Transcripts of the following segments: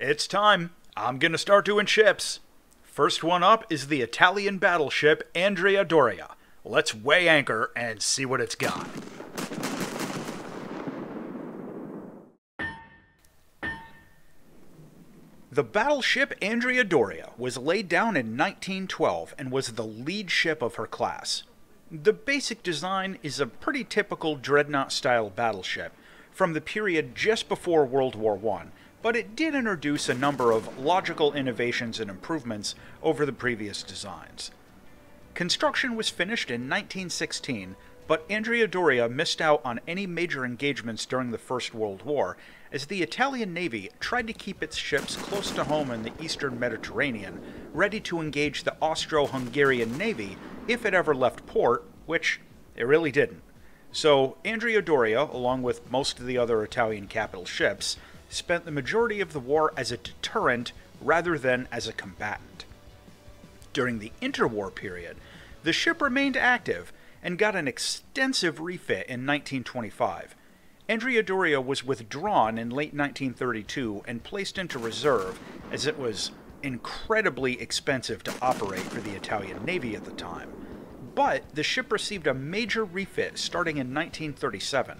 It's time. I'm gonna start doing ships. First one up is the Italian battleship Andrea Doria. Let's weigh anchor and see what it's got. The battleship Andrea Doria was laid down in 1912 and was the lead ship of her class. The basic design is a pretty typical dreadnought-style battleship from the period just before World War I, but it did introduce a number of logical innovations and improvements over the previous designs. Construction was finished in 1916, but Andrea Doria missed out on any major engagements during the First World War, as the Italian Navy tried to keep its ships close to home in the eastern Mediterranean, ready to engage the Austro-Hungarian Navy if it ever left port, which it really didn't. So Andrea Doria, along with most of the other Italian capital ships, spent the majority of the war as a deterrent rather than as a combatant. During the interwar period, the ship remained active and got an extensive refit in 1925. Andrea Doria was withdrawn in late 1932 and placed into reserve, as it was incredibly expensive to operate for the Italian Navy at the time. But the ship received a major refit starting in 1937.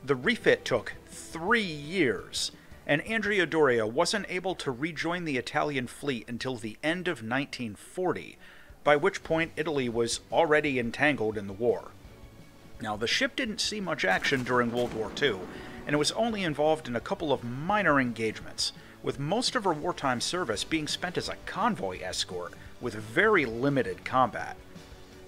The refit took 3 years, and Andrea Doria wasn't able to rejoin the Italian fleet until the end of 1940, by which point Italy was already entangled in the war. Now, the ship didn't see much action during World War II, and it was only involved in a couple of minor engagements, with most of her wartime service being spent as a convoy escort with very limited combat.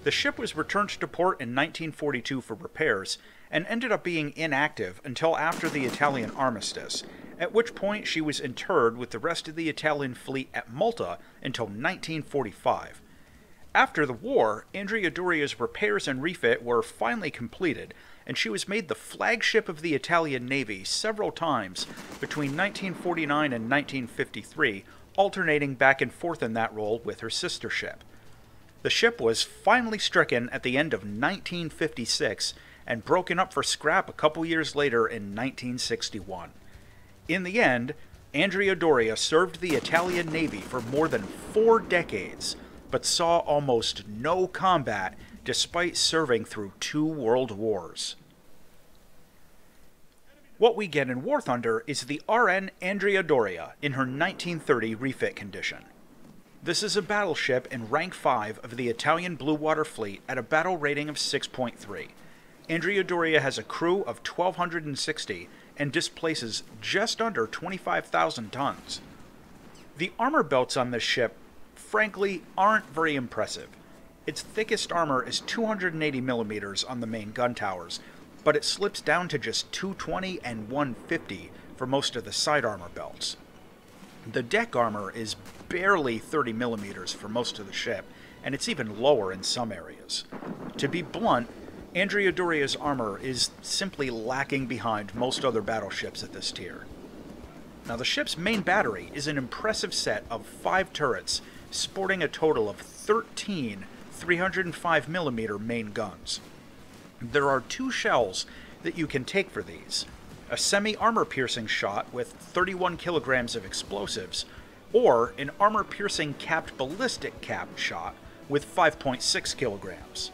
The ship was returned to port in 1942 for repairs, and ended up being inactive until after the Italian armistice, at which point she was interred with the rest of the Italian fleet at Malta until 1945. After the war, Andrea Doria's repairs and refit were finally completed, and she was made the flagship of the Italian Navy several times between 1949 and 1953, alternating back and forth in that role with her sister ship. The ship was finally stricken at the end of 1956 and broken up for scrap a couple years later in 1961. In the end, Andrea Doria served the Italian Navy for more than 4 decades, but saw almost no combat despite serving through 2 world wars. What we get in War Thunder is the RN Andrea Doria in her 1930 refit condition. This is a battleship in rank 5 of the Italian Blue Water Fleet at a battle rating of 6.3. Andrea Doria has a crew of 1,260 and displaces just under 25,000 tons. The armor belts on this ship frankly aren't very impressive. Its thickest armor is 280 millimeters on the main gun towers, but it slips down to just 220 and 150 for most of the side armor belts. The deck armor is barely 30 millimeters for most of the ship, and it's even lower in some areas. To be blunt, Andrea Doria's armor is simply lacking behind most other battleships at this tier. Now, the ship's main battery is an impressive set of 5 turrets sporting a total of 13 305mm main guns. There are 2 shells that you can take for these: a semi-armor piercing shot with 31 kilograms of explosives, or an armor-piercing capped ballistic capped shot with 5.6 kilograms.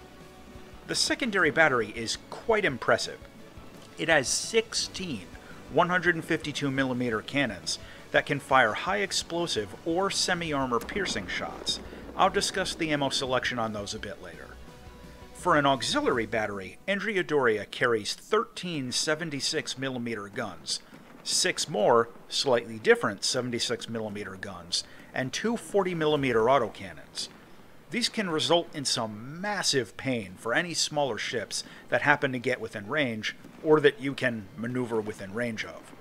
The secondary battery is quite impressive. It has 16 152mm cannons that can fire high explosive or semi-armor piercing shots. I'll discuss the ammo selection on those a bit later. For an auxiliary battery, Andrea Doria carries 13 76mm guns, 6 more slightly different 76mm guns, and 2 40mm autocannons. These can result in some massive pain for any smaller ships that happen to get within range, or that you can maneuver within range of.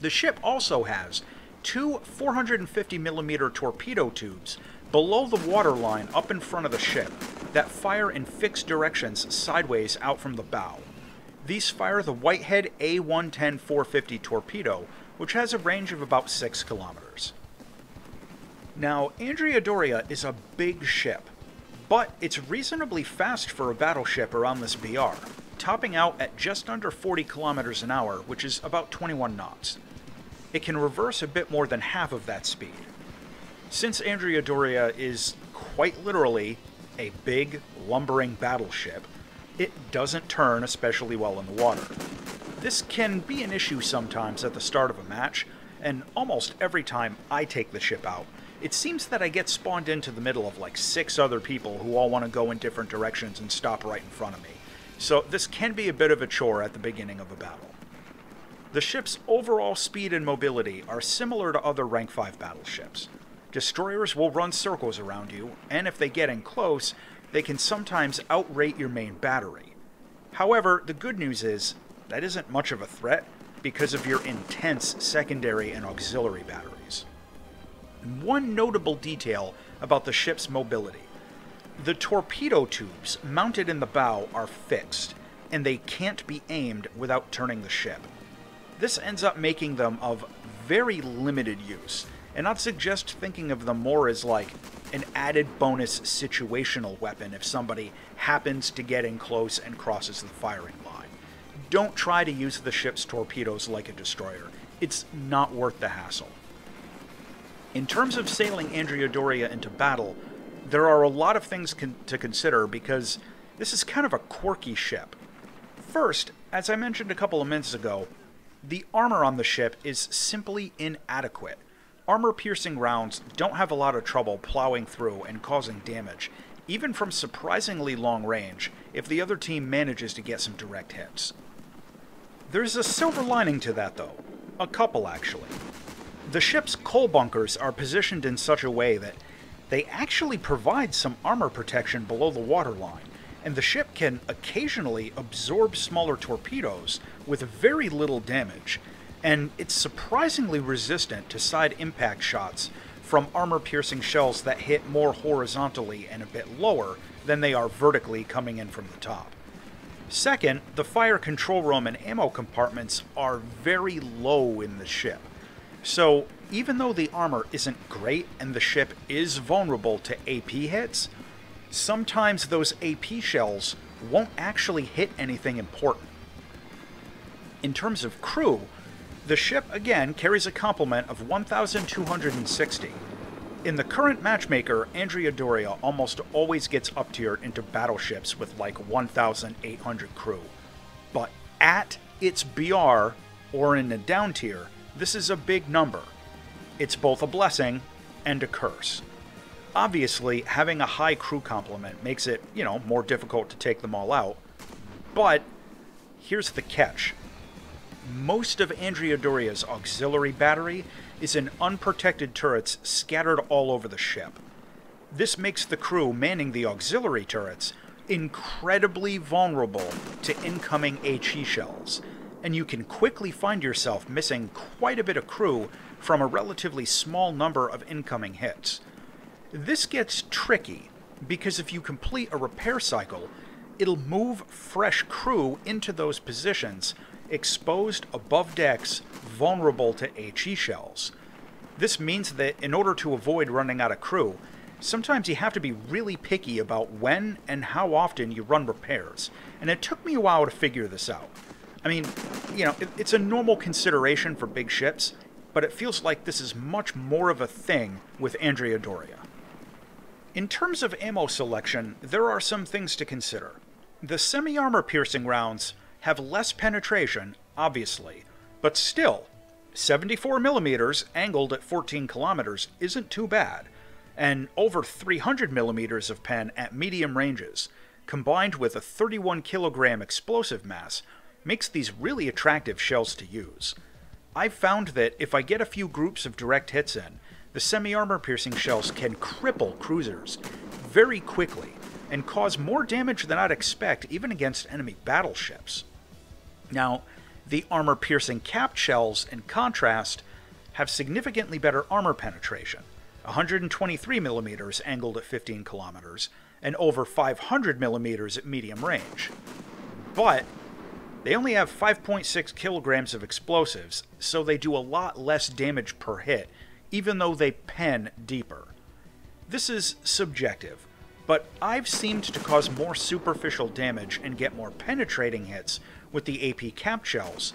The ship also has 2 450mm torpedo tubes below the waterline up in front of the ship that fire in fixed directions sideways out from the bow. These fire the Whitehead A110 450 torpedo, which has a range of about 6 kilometers. Now, Andrea Doria is a big ship, but it's reasonably fast for a battleship around this BR, topping out at just under 40 kilometers an hour, which is about 21 knots. it can reverse a bit more than half of that speed. Since Andrea Doria is quite literally a big, lumbering battleship, it doesn't turn especially well in the water. This can be an issue sometimes at the start of a match, and almost every time I take the ship out, it seems that I get spawned into the middle of like 6 other people who all want to go in different directions and stop right in front of me. So this can be a bit of a chore at the beginning of a battle. The ship's overall speed and mobility are similar to other Rank 5 battleships. Destroyers will run circles around you, and if they get in close, they can sometimes outrate your main battery. However, the good news is, that isn't much of a threat because of your intense secondary and auxiliary batteries. One notable detail about the ship's mobility. The torpedo tubes mounted in the bow are fixed, and they can't be aimed without turning the ship. This ends up making them of very limited use, and I'd suggest thinking of them more as like an added bonus situational weapon if somebody happens to get in close and crosses the firing line. Don't try to use the ship's torpedoes like a destroyer. It's not worth the hassle. In terms of sailing Andrea Doria into battle, there are a lot of things to consider because this is kind of a quirky ship. First, as I mentioned a couple of minutes ago, the armor on the ship is simply inadequate. Armor-piercing rounds don't have a lot of trouble plowing through and causing damage, even from surprisingly long range, if the other team manages to get some direct hits. There's a silver lining to that, though. A couple, actually. The ship's coal bunkers are positioned in such a way that they actually provide some armor protection below the waterline, and the ship can occasionally absorb smaller torpedoes with very little damage, and it's surprisingly resistant to side impact shots from armor-piercing shells that hit more horizontally and a bit lower than they are vertically coming in from the top. Second, the fire control room and ammo compartments are very low in the ship. So, even though the armor isn't great and the ship is vulnerable to AP hits, sometimes those AP shells won't actually hit anything important. In terms of crew, the ship again carries a complement of 1,260. In the current matchmaker, Andrea Doria almost always gets up-tiered into battleships with like 1,800 crew. But at its BR, or in a down tier, this is a big number. It's both a blessing and a curse. Obviously, having a high crew complement makes it, more difficult to take them all out. But here's the catch. Most of Andrea Doria's auxiliary battery is in unprotected turrets scattered all over the ship. This makes the crew manning the auxiliary turrets incredibly vulnerable to incoming HE shells, and you can quickly find yourself missing quite a bit of crew from a relatively small number of incoming hits. This gets tricky, because if you complete a repair cycle, it'll move fresh crew into those positions, exposed above decks, vulnerable to HE shells. This means that in order to avoid running out of crew, sometimes you have to be really picky about when and how often you run repairs, and it took me a while to figure this out. I mean, it's a normal consideration for big ships, but it feels like this is much more of a thing with Andrea Doria. In terms of ammo selection, there are some things to consider. The semi-armor piercing rounds have less penetration, obviously, but still, 74mm angled at 14 kilometers isn't too bad, and over 300mm of pen at medium ranges, combined with a 31 kilogram explosive mass, makes these really attractive shells to use. I've found that if I get a few groups of direct hits in, the semi-armor piercing shells can cripple cruisers very quickly and cause more damage than I'd expect even against enemy battleships. Now, the armor-piercing capped shells, in contrast, have significantly better armor penetration, 123mm angled at 15 kilometers, and over 500mm at medium range. But they only have 5.6 kilograms of explosives, so they do a lot less damage per hit, even though they pen deeper. This is subjective, but I've seemed to cause more superficial damage and get more penetrating hits with the AP cap shells,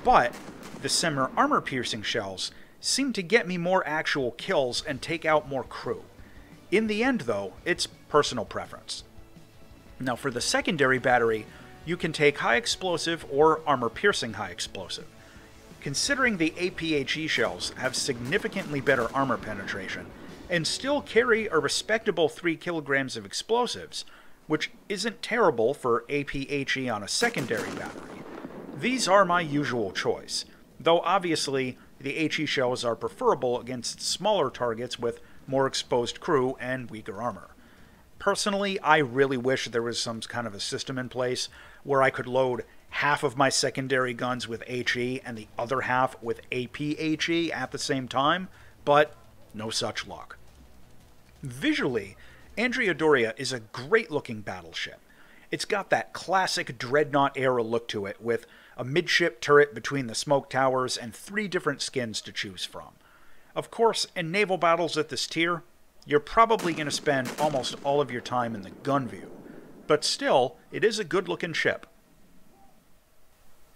but the Simmer armor-piercing shells seem to get me more actual kills and take out more crew. In the end, though, it's personal preference. Now, for the secondary battery, you can take high explosive or armor-piercing high explosive. Considering the APHE shells have significantly better armor penetration and still carry a respectable 3 kilograms of explosives, which isn't terrible for APHE on a secondary battery, these are my usual choice, though obviously the HE shells are preferable against smaller targets with more exposed crew and weaker armor. Personally, I really wish there was some kind of a system in place where I could load half of my secondary guns with HE and the other half with APHE at the same time, but no such luck. Visually, Andrea Doria is a great-looking battleship. It's got that classic Dreadnought-era look to it, with a midship turret between the smoke towers and 3 different skins to choose from. Of course, in naval battles at this tier, you're probably going to spend almost all of your time in the gun view, but still, it is a good-looking ship.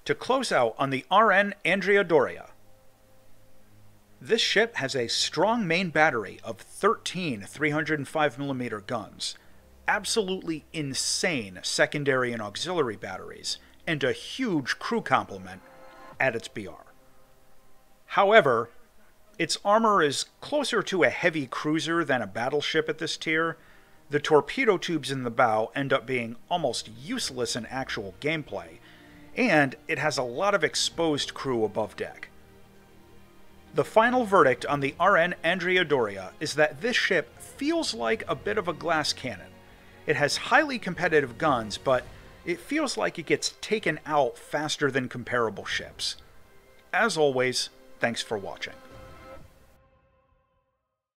To close out on the RN Andrea Doria, this ship has a strong main battery of 13 305mm guns, absolutely insane secondary and auxiliary batteries, and a huge crew complement at its BR. However, its armor is closer to a heavy cruiser than a battleship at this tier. The torpedo tubes in the bow end up being almost useless in actual gameplay, and it has a lot of exposed crew above deck. The final verdict on the RN Andrea Doria is that this ship feels like a bit of a glass cannon. It has highly competitive guns, but it feels like it gets taken out faster than comparable ships. As always, thanks for watching.